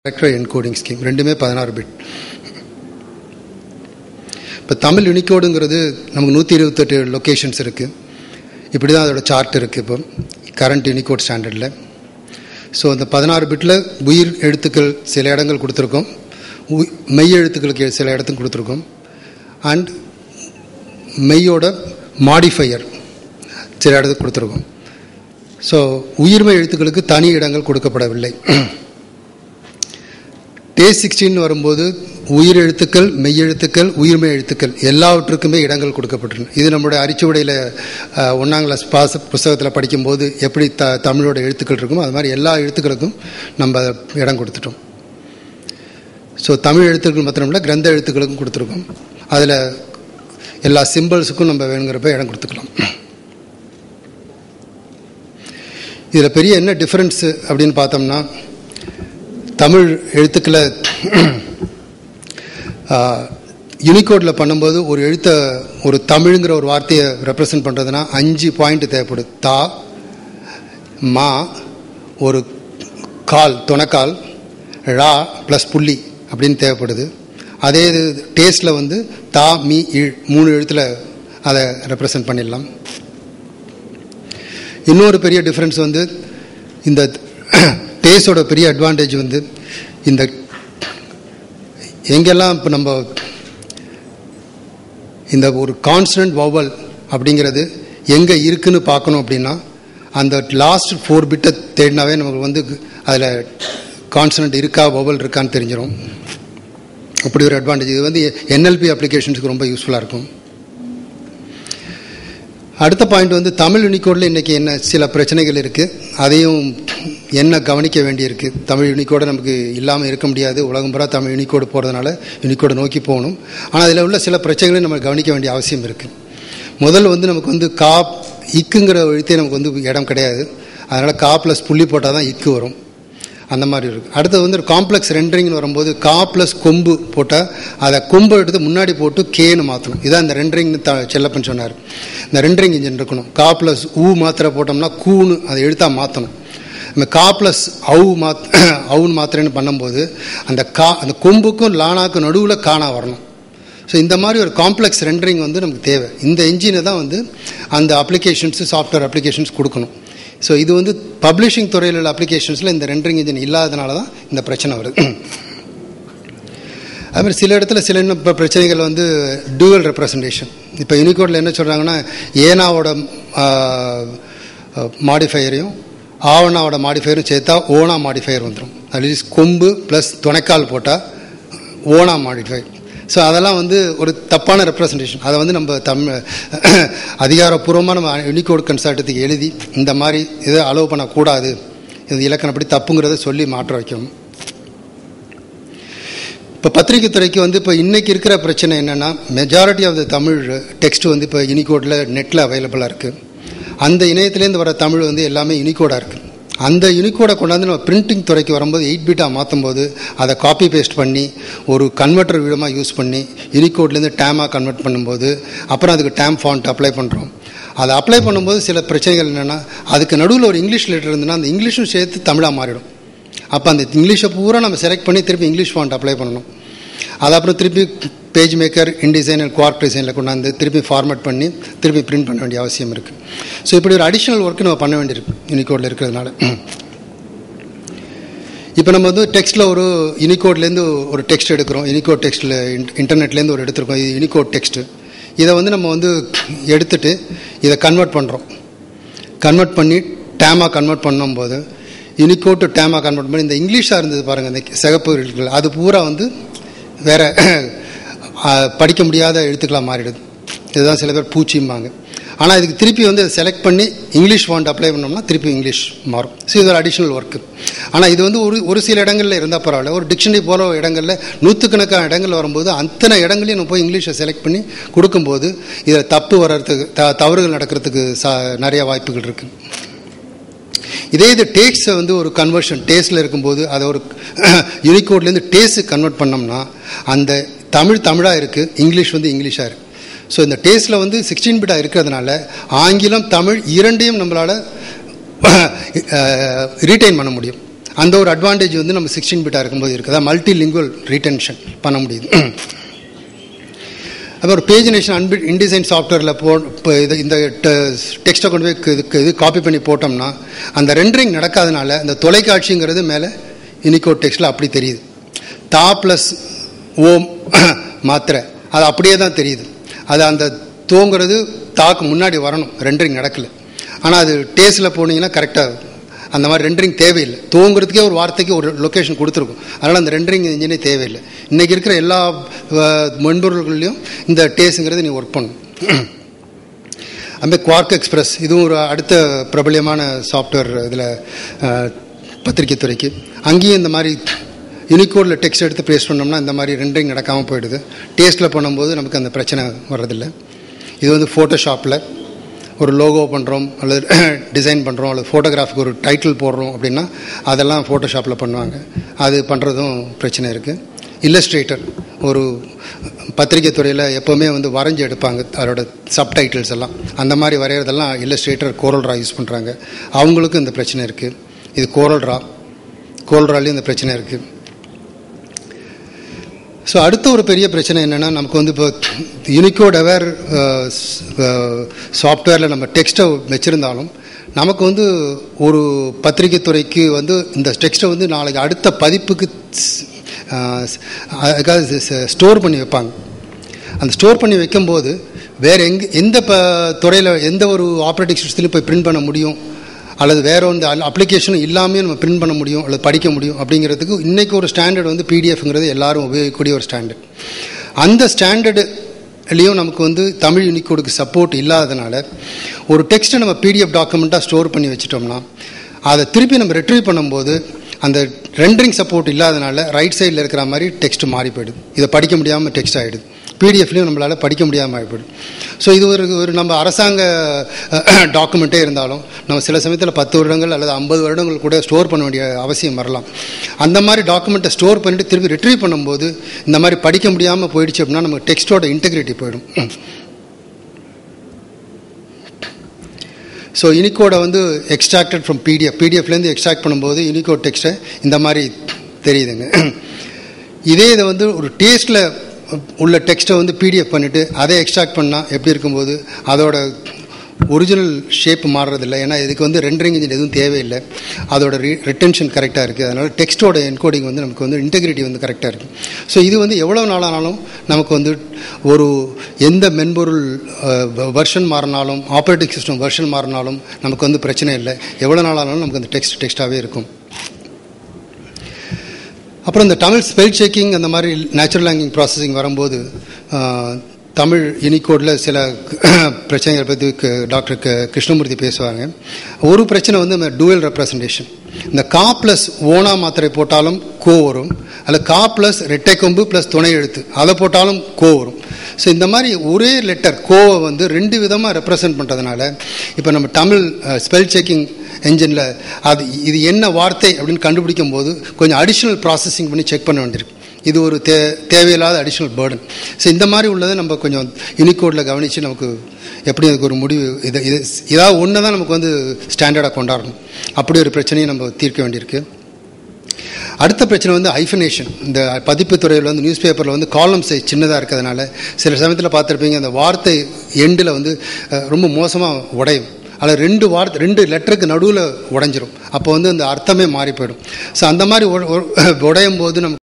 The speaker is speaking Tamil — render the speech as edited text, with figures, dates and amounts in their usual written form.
கேரக்டர் என்கோடிங் ஸ்கீம் ரெண்டுமே 16 பிட். இப்போ தமிழ் யூனிகோடுங்கிறது நமக்கு 128 லொக்கேஷன்ஸ் இருக்குது. இப்படி தான் அதோட சார்ட் இருக்குது இப்போ கரண்ட் யூனிகோட் ஸ்டாண்டர்டில். ஸோ அந்த 16 பிட்டில் உயிர் எழுத்துக்கள் சில இடங்கள் கொடுத்துருக்கோம், மெய் எழுத்துக்களுக்கு சில இடத்துக்கு கொடுத்துருக்கோம், அண்ட் மெய்யோட மாடிஃபையர் சில இடத்துக்கு கொடுத்துருக்கோம். ஸோ உயிர்மெய் எழுத்துக்களுக்கு தனி இடங்கள் கொடுக்கப்படவில்லை. டேஸ் 16 வரும்போது உயிர் எழுத்துக்கள், மெய் எழுத்துக்கள், உயிர்மெய் எழுத்துக்கள் எல்லாவற்றுக்குமே இடங்கள் கொடுக்கப்பட்டிருக்கு. இது நம்மளுடைய அரிச்சுவடையில் 1ஆம் கிளாஸ் புத்தகத்தில் படிக்கும்போது எப்படி தமிழோட எழுத்துக்கள் இருக்குமோ அது மாதிரி எல்லா எழுத்துக்களுக்கும் நம்ம இடம் கொடுத்துட்டோம். ஸோ தமிழ் எழுத்துக்கள் மாத்திரமில்லை, கிரந்த எழுத்துக்களுக்கும் கொடுத்துருக்கோம். அதில் எல்லா சிம்பிள்ஸுக்கும் நம்ம வேணுங்கிறப்ப இடம் கொடுத்துக்கலாம். இதில் பெரிய என்ன டிஃப்ரென்ஸு அப்படின்னு பார்த்தோம்னா, தமிழ் எழுத்துக்களை யூனிகோடில் பண்ணும்போது ஒரு எழுத்தை, ஒரு தமிழுங்கிற ஒரு வார்த்தையை ரெப்ரசன்ட் பண்ணுறதுனா 5 பாயிண்ட் தேவைப்படுது. தா, மா, ஒரு கால், துணைக்கால், ழா ப்ளஸ் புள்ளி அப்படின்னு தேவைப்படுது. அதே இது டேஸ்டில் வந்து தா, மீ, இழ் 3 எழுத்தில் அதை ரெப்ரசன்ட் பண்ணிடலாம். இன்னொரு பெரிய டிஃப்ரென்ஸ் வந்து இந்த டேஸோட பெரிய அட்வான்டேஜ் வந்து இந்த எங்கெல்லாம் இப்போ நம்ம இந்த ஒரு கான்ஸ்டன்ட் வவல் அப்படிங்கிறது எங்கே இருக்குன்னு பார்க்கணும் அப்படின்னா அந்த லாஸ்ட் 4 பிட்டை தேடினாவே நமக்கு வந்து அதில் கான்ஸ்டன்ட் இருக்கா, வவல் இருக்கான்னு தெரிஞ்சிடும். அப்படி ஒரு அட்வான்டேஜ் இது வந்து NLP அப்ளிகேஷன்ஸுக்கு ரொம்ப யூஸ்ஃபுல்லாக இருக்கும். அடுத்த பாயிண்ட் வந்து தமிழ் யூனிகோடில் இன்றைக்கி என்ன சில பிரச்சனைகள் இருக்குது, அதையும் என்ன கவனிக்க வேண்டியிருக்கு. தமிழ் யூனிகோடு நமக்கு இல்லாமல் இருக்க முடியாது. உலகம் பூரா தமிழ் யூனிகோடு போகிறதுனால யூனிகோடை நோக்கி போகணும். ஆனால் அதில் உள்ள சில பிரச்சனைகளையும் நம்ம கவனிக்க வேண்டிய அவசியம் இருக்குது. முதல்ல வந்து நமக்கு வந்து கா, இக்குங்கிற எழுத்தே நமக்கு வந்து இடம் கிடையாது. அதனால் கா ப்ளஸ் புள்ளி போட்டால் தான் இக்கு வரும். அந்த மாதிரி இருக்குது. அடுத்தது வந்து காம்ப்ளெக்ஸ் ரெண்டரிங்னு வரும்போது கா ப்ளஸ் கொம்பு போட்டால் அதை கொம்பு எடுத்து முன்னாடி போட்டு கேன்னு மாற்றணும். இதான் இந்த ரெண்டரிங்னு செல்லப்பன் சொன்னார். இந்த ரெண்டரிங் இன்ஜின் இருக்கணும். கா ப்ளஸ் ஊ மாத்திரை போட்டோம்னா கூன்னு அதை எழுத்தாக மாற்றணும். நம்ம கா ப்ளஸ் அவுன்னு மாத்திரைன்னு பண்ணும்போது அந்த அந்த கொம்புக்கும் லானாக்கும் நடுவில் காணா வரணும். ஸோ இந்த மாதிரி ஒரு காம்ப்ளெக்ஸ் ரெண்டரிங் வந்து நமக்கு தேவை. இந்த இன்ஜினை தான் வந்து அந்த அப்ளிகேஷன்ஸு, சாஃப்ட்வேர் அப்ளிகேஷன்ஸ் கொடுக்கணும். ஸோ இது வந்து பப்ளிஷிங் துறையில் உள்ள அப்ளிகேஷன்ஸில் இந்த ரெண்டரிங் இன்ஜின் இல்லாததுனால தான் இந்த பிரச்சனை வருது. அதுமாதிரி சில இடத்துல சில இன்னும் இப்போ பிரச்சனைகள் வந்து டூவல் ரெப்ரசன்டேஷன். இப்போ யூனிகோடில் என்ன சொல்கிறாங்கன்னா, ஏனாவோட மாடிஃபையரையும் ஆவணாவோட மாடிஃபையரும் சேர்த்தா ஓனா மாடிஃபையர் வந்துடும். அட்லீஸ்ட் கொம்பு ப்ளஸ் துணைக்கால் போட்டால் ஓனா மாடிஃபையர். ஸோ அதெல்லாம் வந்து ஒரு தப்பான ரெப்ரசன்டேஷன். அதை வந்து நம்ம அதிகாரப்பூர்வமாக நம்ம யூனிகோட் கன்சல்டத்துக்கு எழுதி இந்த மாதிரி இதை அலோவ் பண்ணக்கூடாது, இது இலக்கணப்படி தப்புங்கிறத சொல்லி மாற்ற வைக்கணும். இப்போ பத்திரிகை துறைக்கு வந்து இப்போ இன்றைக்கி இருக்கிற பிரச்சனை என்னென்னா, majority of the Tamil text வந்து இப்போ யூனிகோடில் நெட்டில் அவைலபிளாக இருக்குது. அந்த இணையத்துலேருந்து வர தமிழ் வந்து எல்லாமே யூனிகோடாக இருக்குது. அந்த யூனிகோடை கொண்டாந்து நம்ம பிரிண்டிங் துறைக்கு வரும்போது 8 பிட்டாக மாற்றும் போது அதை காப்பி பேஸ்ட் பண்ணி ஒரு கன்வெர்ட்டர் விதமாக யூஸ் பண்ணி யூனிகோட்லேருந்து டேமாக கன்வெர்ட் பண்ணும்போது அப்புறம் அதுக்கு டேம் ஃபாண்ட் அப்ளை பண்ணுறோம். அதை அப்ளை பண்ணும்போது சில பிரச்சனைகள் என்னென்னா, அதுக்கு நடுவில் ஒரு இங்கிலீஷ் லெட்டர் இருந்ததுன்னா அந்த இங்கிலீஷும் சேர்த்து தமிழாக மாறிடும். அப்போ அந்த இங்கிலீஷை பூரா நம்ம செலக்ட் பண்ணி திருப்பி இங்கிலீஷ் ஃபாண்ட் அப்ளை பண்ணணும். அது அப்புறம் திருப்பி page maker, InDesign and Quark டிசைனில் கொண்டாந்து திருப்பி ஃபார்மேட் பண்ணி திருப்பி பிரிண்ட் பண்ண வேண்டிய அவசியம் இருக்குது. ஸோ இப்படி ஒரு அடிஷ்னல் ஒர்க்கு நம்ம பண்ண வேண்டியிருக்கு யூனிகோடில் இருக்கிறதுனால. இப்போ நம்ம வந்து டெக்ஸ்ட்டில் ஒரு யூனிகோட்லேருந்து ஒரு டெக்ஸ்ட் எடுக்கிறோம். யூனிகோட் டெக்ஸ்ட்டில் இன்டர்நெட்லேருந்து ஒரு எடுத்துருக்கோம். இது யூனிகோட் டெக்ஸ்ட்டு. இதை வந்து நம்ம வந்து எடுத்துகிட்டு இதை கன்வெர்ட் பண்ணுறோம். கன்வெர்ட் பண்ணி டேமாக கன்வெர்ட் பண்ணும்போது யூனிகோட் டு டேமாக கன்வெர்ட் பண்ணி இந்த இங்கிலீஷாக இருந்தது பாருங்கள், இந்த சிகப்பு எழுத்துக்கள் அது பூரா வந்து வேறு படிக்க முடியாத எழுத்துக்களாக மாறிடுது. இதுதான் சில பேர் பூச்சிம்பாங்க. ஆனால் இதுக்கு திருப்பி வந்து அதை செலக்ட் பண்ணி இங்கிலீஷ் ஃபாண்ட் அப்ளை பண்ணோம்னா திருப்பி இங்கிலீஷ் மாறும். ஸோ இது ஒரு அடிஷ்னல் ஒர்க்கு. ஆனால் இது வந்து ஒரு சில இடங்களில் இருந்தால் பரவாயில்ல. ஒரு டிக்ஷனரி போகிற இடங்களில் 100கணக்கான இடங்கள் வரும்போது அத்தனை இடங்களையும் நம்ம போய் இங்கிலீஷை செலக்ட் பண்ணி கொடுக்கும்போது இதில் தப்பு வர்றதுக்கு, தவறுகள் நடக்கிறதுக்கு நிறைய வாய்ப்புகள் இருக்குது. இதே இது டேக்ஸை வந்து ஒரு கன்வர்ஷன் டேஸ்டில் இருக்கும்போது அதை ஒரு யூனிகோட்லேருந்து டேஸ்ட்டு கன்வெர்ட் பண்ணோம்னா அந்த தமிழாக இருக்குது, இங்கிலீஷ் வந்து இங்கிலீஷாக இருக்குது. ஸோ இந்த டேஸ்ட்டில் வந்து 16 பிட்டாக இருக்கிறதுனால ஆங்கிலம் தமிழ் இரண்டையும் நம்மளால் ரீட்டைன் பண்ண முடியும். அந்த ஒரு அட்வான்டேஜ் வந்து நம்ம 16 பிட்டாக இருக்கும்போது இருக்குது. அதான் மல்டி லிங்குவல் ரீடென்ஷன் பண்ண முடியுது. அப்புறம் ஒரு பேஜினேஷன் இன்டிசைன் சாஃப்ட்வேரில் இந்த டெக்ஸ்ட்டை கொண்டு போய் இது காப்பி பண்ணி போட்டோம்னா அந்த ரெண்டரிங் நடக்காதனால இந்த தொலைக்காட்சிங்கிறது மேலே யூனிகோட் டெக்ஸ்ட்டில் அப்படி தெரியுது. தா ப்ளஸ் ஓம் மாத்திரை அது அப்படியே தான் தெரியுது. அது அந்த தோங்கிறது தாக்கு முன்னாடி வரணும், ரெண்டரிங் நடக்கலை. ஆனால் அது டேஸ்ட்டில் போனீங்கன்னா கரெக்டாக அந்த மாதிரி ரெண்டரிங் தேவையில்லை. தோங்கிறதுக்கே ஒரு வார்த்தைக்கு ஒரு லொக்கேஷன் கொடுத்துருக்கும். அதனால் அந்த ரெண்டரிங் இன்ஜினே தேவையில்லை. இன்றைக்கி இருக்கிற எல்லா மென்பொருள்கள்லையும் இந்த டேஸ்ட்ங்கிறது நீ ஒர்க் பண்ணும். அதுமாதிரி குவார்க் எக்ஸ்பிரஸ் இதுவும் ஒரு அடுத்த பிரபலியமான சாஃப்ட்வேர் இதில் பத்திரிகை துறைக்கு. அங்கேயும் இந்த மாதிரி யூனிகோடில் டெக்ஸ்ட் எடுத்து பேஸ்ட் பண்ணோம்னா இந்த மாதிரி ரெண்டரிங் நடக்காமல் போயிடுது. டேஸ்ட்டில் பண்ணும்போது நமக்கு அந்த பிரச்சனை வர்றதில்லை. இது வந்து ஃபோட்டோஷாப்பில் ஒரு லோகோ பண்ணுறோம் அல்லது டிசைன் பண்ணுறோம் அல்லது ஃபோட்டோகிராஃபுக்கு ஒரு டைட்டில் போடுறோம் அப்படின்னா அதெல்லாம் ஃபோட்டோஷாப்பில் பண்ணுவாங்க. அது பண்ணுறதும் பிரச்சனை இருக்குது. இல்லஸ்ட்ரேட்டர் ஒரு பத்திரிகை துறையில் எப்போவுமே வந்து வரைஞ்சி எடுப்பாங்க அதோட சப்டைட்டில்ஸ் எல்லாம். அந்த மாதிரி வரைகிறதெல்லாம் இல்லஸ்ட்ரேட்டர் கோரல் ட்ரா யூஸ் பண்ணுறாங்க. அவங்களுக்கும் இந்த பிரச்சனை இருக்குது. இது கோரல் ட்ராலையும் இந்த பிரச்சனை இருக்குது. ஸோ அடுத்த ஒரு பெரிய பிரச்சனை என்னென்னா நமக்கு வந்து இப்போ யூனிகோட் அவேர் சாஃப்ட்வேரில் நம்ம டெக்ஸ்ட்டை வச்சுருந்தாலும் நமக்கு வந்து ஒரு பத்திரிகை துறைக்கு வந்து இந்த டெக்ஸ்ட்டை வந்து நாளைக்கு அடுத்த பதிப்புக்கு அதுக்காக ஸ்டோர் பண்ணி வைப்பாங்க. அந்த ஸ்டோர் பண்ணி வைக்கும்போது வேறு எந்த துறையில் எந்த ஒரு ஆப்ரேட்டிங் சிஸ்டத்துலையும் போய் பிரிண்ட் பண்ண முடியும் அல்லது வேறு வந்து அப்ளிகேஷனும் இல்லாமல் நம்ம பிரிண்ட் பண்ண முடியும் அல்லது படிக்க முடியும் அப்படிங்கிறதுக்கு இன்றைக்கி ஒரு ஸ்டாண்டர்ட் வந்து பிடிஎஃப்ங்கிறது எல்லாரும் உபயோகிக்கக்கூடிய ஒரு ஸ்டாண்டர்ட். அந்த ஸ்டாண்டர்ட்லேயும் நமக்கு வந்து தமிழ் யூனிகோடுக்கு சப்போர்ட் இல்லாததுனால ஒரு டெக்ஸ்ட்டை நம்ம பிடிஎஃப் டாக்குமெண்ட்டாக ஸ்டோர் பண்ணி வச்சிட்டோம்னா அதை திருப்பி நம்ம ரெட்ரீவ் பண்ணும்போது அந்த ரெண்டரிங் சப்போர்ட் இல்லாதனால ரைட் சைடில் இருக்கிற மாதிரி டெக்ஸ்ட் மாறி போயிடுது. இதை படிக்க முடியாமல் டெக்ஸ்ட் ஆகிடுது. பிடிஎஃப்லையும் நம்மளால் படிக்க முடியாமல் ஆகிப்போயிடும். ஸோ இது ஒரு நம்ம அரசாங்க டாக்குமெண்ட்டே இருந்தாலும் நம்ம சில சமயத்தில் 10 வருடங்கள் அல்லது 50 வருடங்கள் கூட ஸ்டோர் பண்ண வேண்டிய அவசியம் வரலாம். அந்த மாதிரி டாக்குமெண்ட்டை ஸ்டோர் பண்ணிவிட்டு திருப்பி ரிட்ரீவ் பண்ணும்போது இந்த மாதிரி படிக்க முடியாமல் போயிடுச்சு அப்படின்னா நம்ம டெக்ஸ்ட்டோட இன்டெகிரிட்டி போயிடும். ஸோ யூனிகோடை வந்து எக்ஸ்ட்ராக்டட் ஃப்ரம் பிடிஎஃப்லேருந்து எக்ஸ்ட்ராக்ட் பண்ணும்போது யூனிகோட் டெக்ஸ்ட்டை இந்த மாதிரி தெரியுதுங்க. இதே இதை வந்து ஒரு டேஸ்ட்டில் உள்ள டெக்ஸ்ட்டை வந்து பிடிஎஃப் பண்ணிவிட்டு அதை எக்ஸ்ட்ராக்ட் பண்ணால் எப்படி இருக்கும்போது அதோட ஒரிஜினல் ஷேப் மாறுறதில்லை. ஏன்னா இதுக்கு வந்து ரெண்டரிங் இன்ஜின் எதுவும் தேவையில்லை. அதோட ரிட்டென்ஷன் கரெக்டாக இருக்குது. அதனால் டெக்ஸ்ட்டோட என்கோடிங் வந்து நமக்கு வந்து இன்டெகிரிட்டி வந்து கரெக்டாக இருக்குது. ஸோ இது வந்து எவ்வளோ நாளானாலும் நமக்கு வந்து ஒரு எந்த மென்பொருள் வெர்ஷன் மாறினாலும் ஆப்ரேட்டிங் சிஸ்டம் வெர்ஷன் மாறினாலும் நமக்கு வந்து பிரச்சனை இல்லை. எவ்வளோ நாளானாலும் நமக்கு அந்த டெக்ஸ்ட்டாகவே இருக்கும். அப்புறம் இந்த தமிழ் ஸ்பெல் செக்கிங் அந்த மாதிரி நேச்சுரல் லாங்குவேஜ் ப்ராசஸிங் வரும்போது தமிழ் யூனிகோடில் சில பிரச்சனைகளை பற்றி டாக்டர் கிருஷ்ணமூர்த்தி பேசுவாங்க. ஒரு பிரச்சனை வந்து இந்த டூவல் ரெப்ரசன்டேஷன். இந்த கா ப்ளஸ் ஓனா மாத்திரை போட்டாலும் கோ வரும், அதில் கா ப்ளஸ் ரெட்டை கொம்பு ப்ளஸ் துணை எழுத்து அதை போட்டாலும் கோ வரும். ஸோ இந்த மாதிரி ஒரே லெட்டர் கோவை வந்து 2 விதமாக ரெப்ரசன்ட் பண்ணுறதுனால இப்போ நம்ம தமிழ் ஸ்பெல் செக்கிங் என்ஜினில் இது என்ன வார்த்தை அப்படின்னு கண்டுபிடிக்கும் போது கொஞ்சம் அடிஷ்னல் ப்ராசஸிங் பண்ணி செக் பண்ண வேண்டியிருக்கு. இது ஒரு தேவையில்லாத அடிஷ்னல் பேர்டன். ஸோ இந்த மாதிரி உள்ளதை நம்ம கொஞ்சம் யூனிகோடில் கவனித்து நமக்கு எப்படி அதுக்கு ஒரு முடிவு இதாவது ஒன்று தான் நமக்கு வந்து ஸ்டாண்டர்டாக கொண்டாடணும். அப்படி ஒரு பிரச்சனையை நம்ம தீர்க்க வேண்டியிருக்கு. அடுத்த பிரச்சனை வந்து ஹைஃபனேஷன். இந்த பதிப்பு துறையில் வந்து நியூஸ் பேப்பரில் வந்து காலம் சைஸ் சின்னதாக இருக்கிறதுனால சில சமயத்தில் பார்த்துருப்பீங்க அந்த வார்த்தை எண்டில் வந்து ரொம்ப மோசமாக உடையும். அதில் 2 லெட்டருக்கு நடுவில் உடைஞ்சிரும். அப்போ வந்து அந்த அர்த்தமே மாறி போயிடும். ஸோ அந்த மாதிரி உடையும் போது நமக்கு